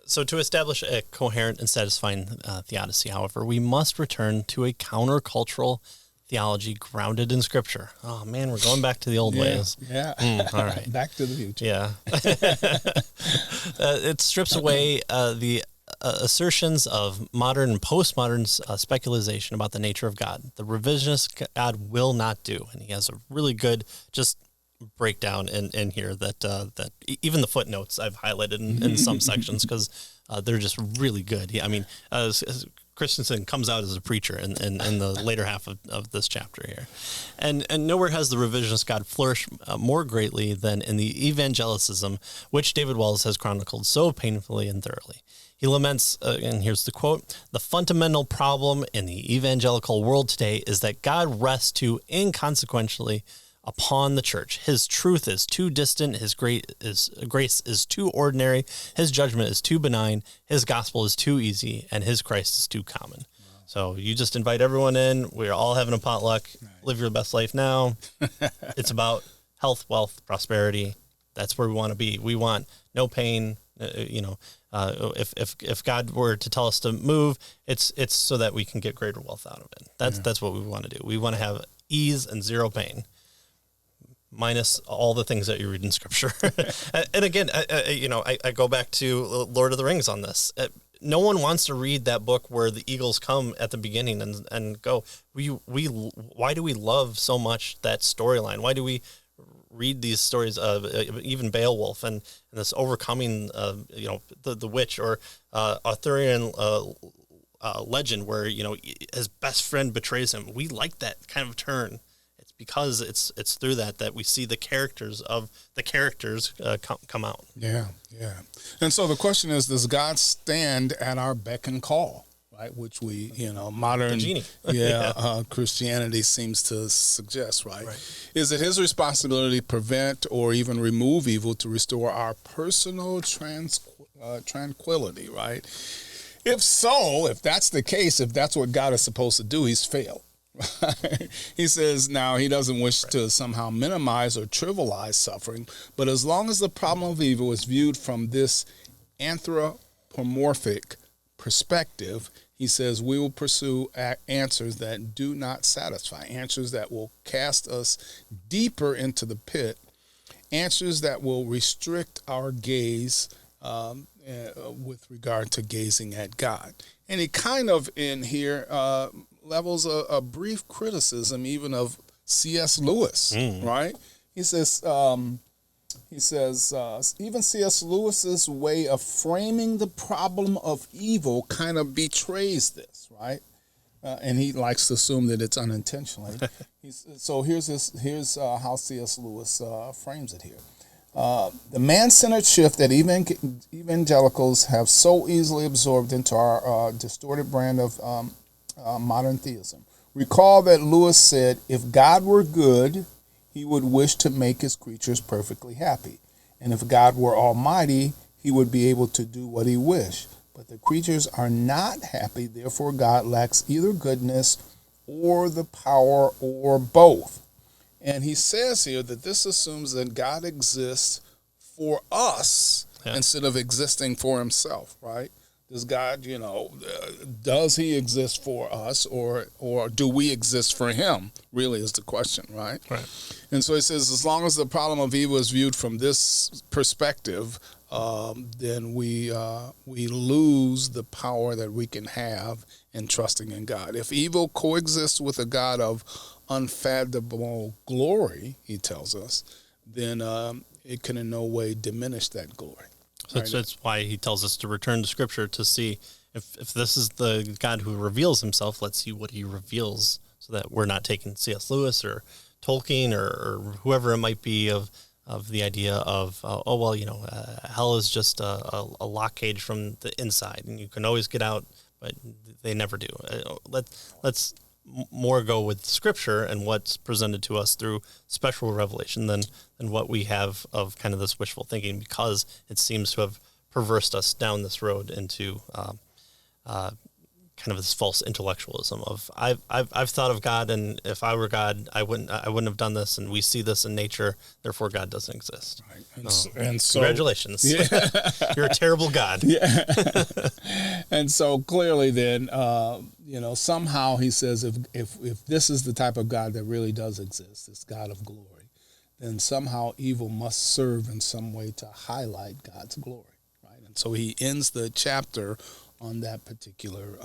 So to establish a coherent and satisfying theodicy, however, we must return to a countercultural theology grounded in Scripture. Oh, man, we're going back to the old ways. Yeah. All right. Back to the future. Yeah. It strips away the assertions of modern and postmodern speculation about the nature of God. The revisionist God will not do. And he has a really good just breakdown in here that even the footnotes I've highlighted in some sections because they're just really good. I mean, Christensen comes out as a preacher in the later half of this chapter here. And nowhere has the revisionist God flourished more greatly than in the evangelicism, which David Wells has chronicled so painfully and thoroughly. He laments, and here's the quote, "The fundamental problem in the evangelical world today is that God rests too inconsequentially upon the church. His truth is too distant, his grace is too ordinary, his judgment is too benign, his gospel is too easy, and his Christ is too common." Wow. So you just invite everyone in, we're all having a potluck, live your best life now. It's about health, wealth, prosperity. That's where we want to be. We want no pain. If God were to tell us to move, it's so that we can get greater wealth out of it. That's what we want to do. We want to have ease and zero pain, minus all the things that you read in Scripture. And again, I go back to Lord of the Rings on this. No one wants to read that book where the eagles come at the beginning and go, why do we love so much that storyline? Why do we read these stories of even Beowulf and this overcoming, the witch, or Arthurian legend where, his best friend betrays him? We like that kind of turn. Because it's through that we see the characters come out. Yeah. And so the question is, does God stand at our beck and call, right? Which we, modern the genie. Christianity seems to suggest, right? Is it his responsibility to prevent or even remove evil to restore our personal tranquility, right? If so, if that's the case, if that's what God is supposed to do, he's failed. He says now he doesn't wish to somehow minimize or trivialize suffering, but as long as the problem of evil is viewed from this anthropomorphic perspective, he says we will pursue answers that do not satisfy, answers that will cast us deeper into the pit, answers that will restrict our gaze with regard to gazing at God. And he kind of in here levels a brief criticism even of C.S. Lewis, right? He says even C.S. Lewis's way of framing the problem of evil kind of betrays this, right? And he likes to assume that it's unintentionally. So here's how C.S. Lewis frames it here. The man-centered shift that evangelicals have so easily absorbed into our distorted brand of modern theism. Recall that Lewis said, if God were good, he would wish to make his creatures perfectly happy. And if God were almighty, he would be able to do what he wished. But the creatures are not happy, therefore God lacks either goodness or the power or both. And he says here that this assumes that God exists for us instead of existing for himself, right? Does God, does he exist for us or do we exist for him, really is the question, right? And so he says as long as the problem of evil is viewed from this perspective, then we lose the power that we can have in trusting in God. If evil coexists with a God of unfathomable glory, he tells us, then it can in no way diminish that glory. So that's why he tells us to return to Scripture to see if this is the God who reveals himself, let's see what he reveals so that we're not taking C.S. Lewis or Tolkien or whoever it might be of the idea of, hell is just a lock cage from the inside and you can always get out, but they never do. Let's more go with Scripture and what's presented to us through special revelation than what we have of kind of this wishful thinking, because it seems to have perversed us down this road into kind of this false intellectualism of I've thought of God, and if I were God, I wouldn't have done this, and we see this in nature, therefore God doesn't exist. Right. And so congratulations, yeah. you're a terrible God. Yeah. And so clearly, then somehow he says if this is the type of God that really does exist, this God of glory, then somehow evil must serve in some way to highlight God's glory, right? And so he ends the chapter on that particular